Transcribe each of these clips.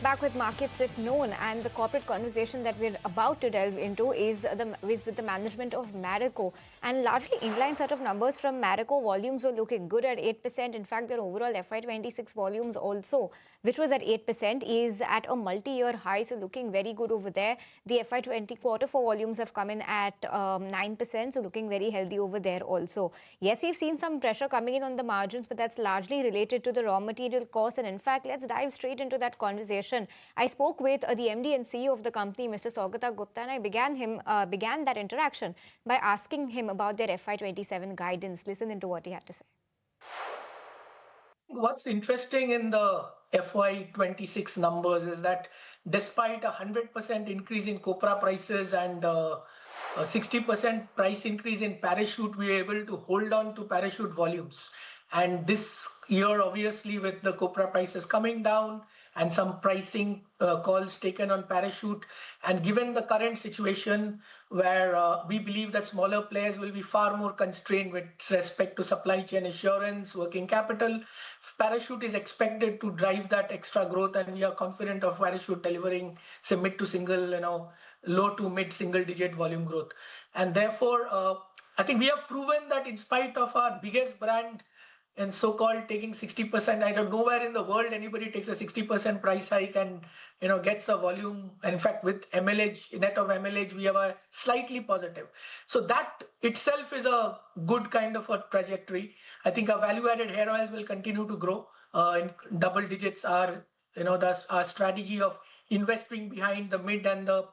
Back with markets at noon, and the corporate conversation that we're about to delve into is with the management of Marico, and largely inline set of numbers from Marico. Volumes were looking good at 8%. In fact, their overall FY26 volumes also, which was at 8%, is at a multi-year high, so looking very good over there. The FY20 quarter four volumes have come in at 9%, so looking very healthy over there also. Yes, we've seen some pressure coming in on the margins, but that's largely related to the raw material costs. And in fact, let's dive straight into that conversation. I spoke with the MD and CEO of the company, Mr. Saugata Gupta, and I began that interaction by asking him about their FY27 guidance. Listen into what he had to say. What's interesting in the FY26 numbers is that despite a 100% increase in copra prices and a 60% price increase in parachute, we were able to hold on to parachute volumes. And this year, obviously, with the copra prices coming down and some pricing calls taken on parachute, and given the current situation where we believe that smaller players will be far more constrained with respect to supply chain assurance, working capital, parachute is expected to drive that extra growth, and we are confident of parachute delivering say mid to low to mid single digit volume growth. And therefore, I think we have proven that in spite of our biggest brand and so-called taking 60%, I don't know where in the world anybody takes a 60% price hike and gets a volume. In fact, with MLH, net of MLH, we have a slightly positive. So that itself is a good kind of a trajectory. I think our value-added hair oils will continue to grow in double digits. Our strategy of investing behind the mid and the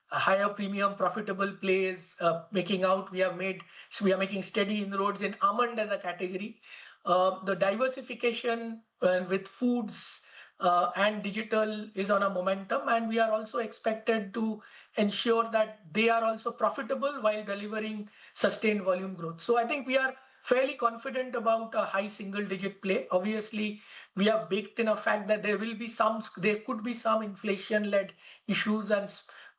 higher premium profitable plays making out. We are making steady inroads in almond as a category. The diversification with foods and digital is on a momentum, and we are also expected to ensure that they are also profitable while delivering sustained volume growth. So I think we are fairly confident about a high single digit play. Obviously, we have baked in a fact that there could be some inflation led issues, and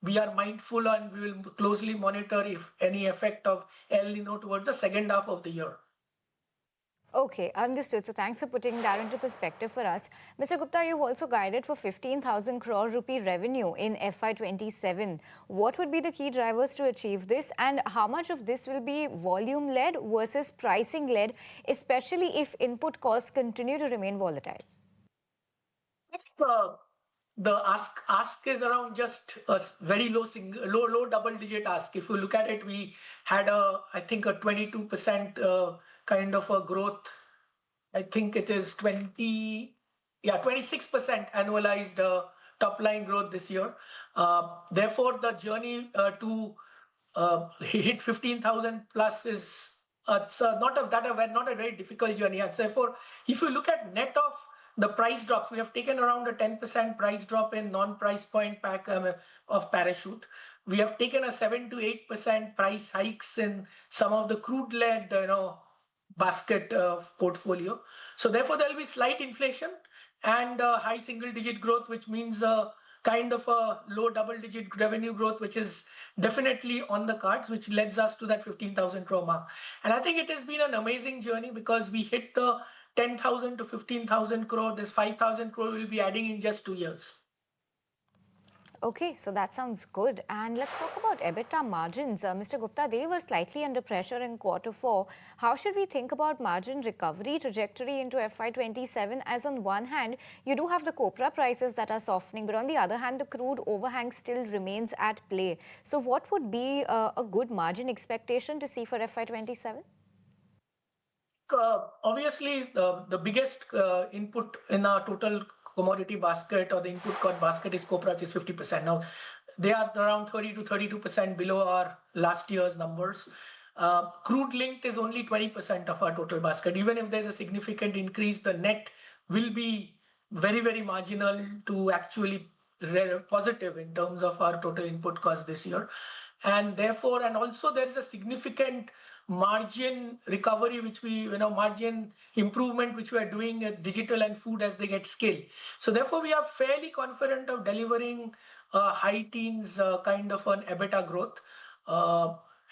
we are mindful and we will closely monitor if any effect of El Nino towards the second half of the year. Okay, understood. So thanks for putting that into perspective for us. Mr. Gupta, you've also guided for 15,000 crore rupee revenue in FY27. What would be the key drivers to achieve this, and how much of this will be volume-led versus pricing-led, especially if input costs continue to remain volatile? The ask is around just a very low double-digit ask. If you look at it, we had I think a 22% kind of a growth. I think it is 26% annualized top line growth this year. Therefore, the journey to hit 15,000 plus is not a very difficult journey. And therefore, if you look at net of the price drops, we have taken around a 10% price drop in non-price point pack of parachute. We have taken a 7 to 8% price hikes in some of the crude-led basket of portfolio. So therefore, there will be slight inflation and high single-digit growth, which means kind of a low double-digit revenue growth, which is definitely on the cards, which leads us to that 15,000 crore mark. And I think it has been an amazing journey because we hit the 10,000 to 15,000 crore. This 5,000 crore will be adding in just 2 years. Okay, so that sounds good. And let's talk about EBITDA margins. Mr. Gupta, they were slightly under pressure in quarter four. How should we think about margin recovery trajectory into FY27? As on one hand, you do have the copra prices that are softening, but on the other hand, the crude overhang still remains at play. So what would be a good margin expectation to see for FY27? Obviously, the biggest input in our total commodity basket or the input cost basket is copra, which is 50%. Now, they are around 30 to 32% below our last year's numbers. Crude linked is only 20% of our total basket. Even if there's a significant increase, the net will be very, very marginal to actually positive in terms of our total input cost this year. And therefore, and also there is a significant margin recovery, margin improvement, which we are doing at digital and food as they get scale. So therefore, we are fairly confident of delivering high teens kind of an EBITDA growth.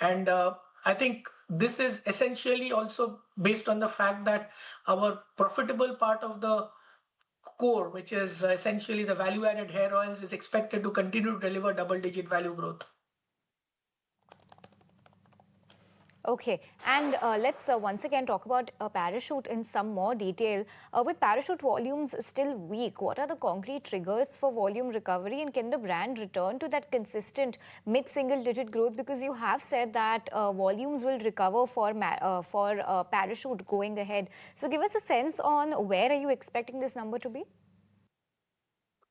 And I think this is essentially also based on the fact that our profitable part of the core, which is essentially the value-added hair oils, is expected to continue to deliver double-digit value growth. Okay, and let's once again talk about Parachute in some more detail. With Parachute volumes still weak, what are the concrete triggers for volume recovery, and can the brand return to that consistent mid-single digit growth? Because you have said that volumes will recover for Parachute going ahead. So give us a sense on where are you expecting this number to be?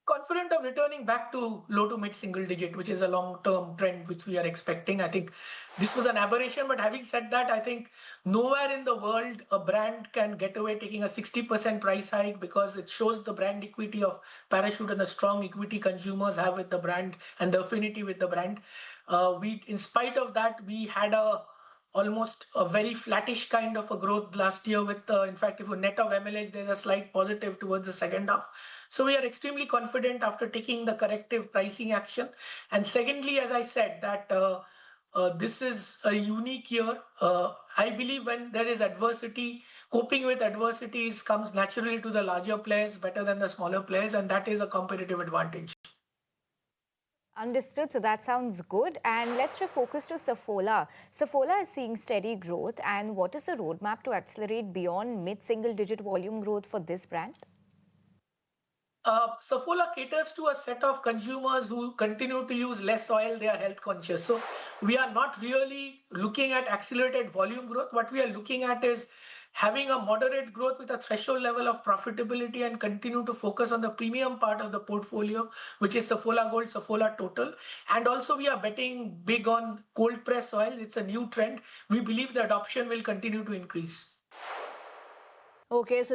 Confident of returning back to low to mid single digit, which is a long term trend which we are expecting. I think this was an aberration, but having said that, I think nowhere in the world a brand can get away taking a 60% price hike, because it shows the brand equity of Parachute and the strong equity consumers have with the brand and the affinity with the brand. In spite of that, we had almost a very flattish kind of a growth last year with, in fact, if you net of MLH, there's a slight positive towards the second half. So we are extremely confident after taking the corrective pricing action. And secondly, as I said, that this is a unique year. I believe when there is adversity, coping with adversities comes naturally to the larger players better than the smaller players, and that is a competitive advantage. Understood. So that sounds good. And let's shift focus to Saffola. Saffola is seeing steady growth. And what is the roadmap to accelerate beyond mid-single digit volume growth for this brand? Saffola caters to a set of consumers who continue to use less oil, they are health conscious. So we are not really looking at accelerated volume growth. What we are looking at is having a moderate growth with a threshold level of profitability, and continue to focus on the premium part of the portfolio, which is Saffola Gold, Saffola Total. And also we are betting big on cold press oil. It's a new trend. We believe the adoption will continue to increase. Okay, so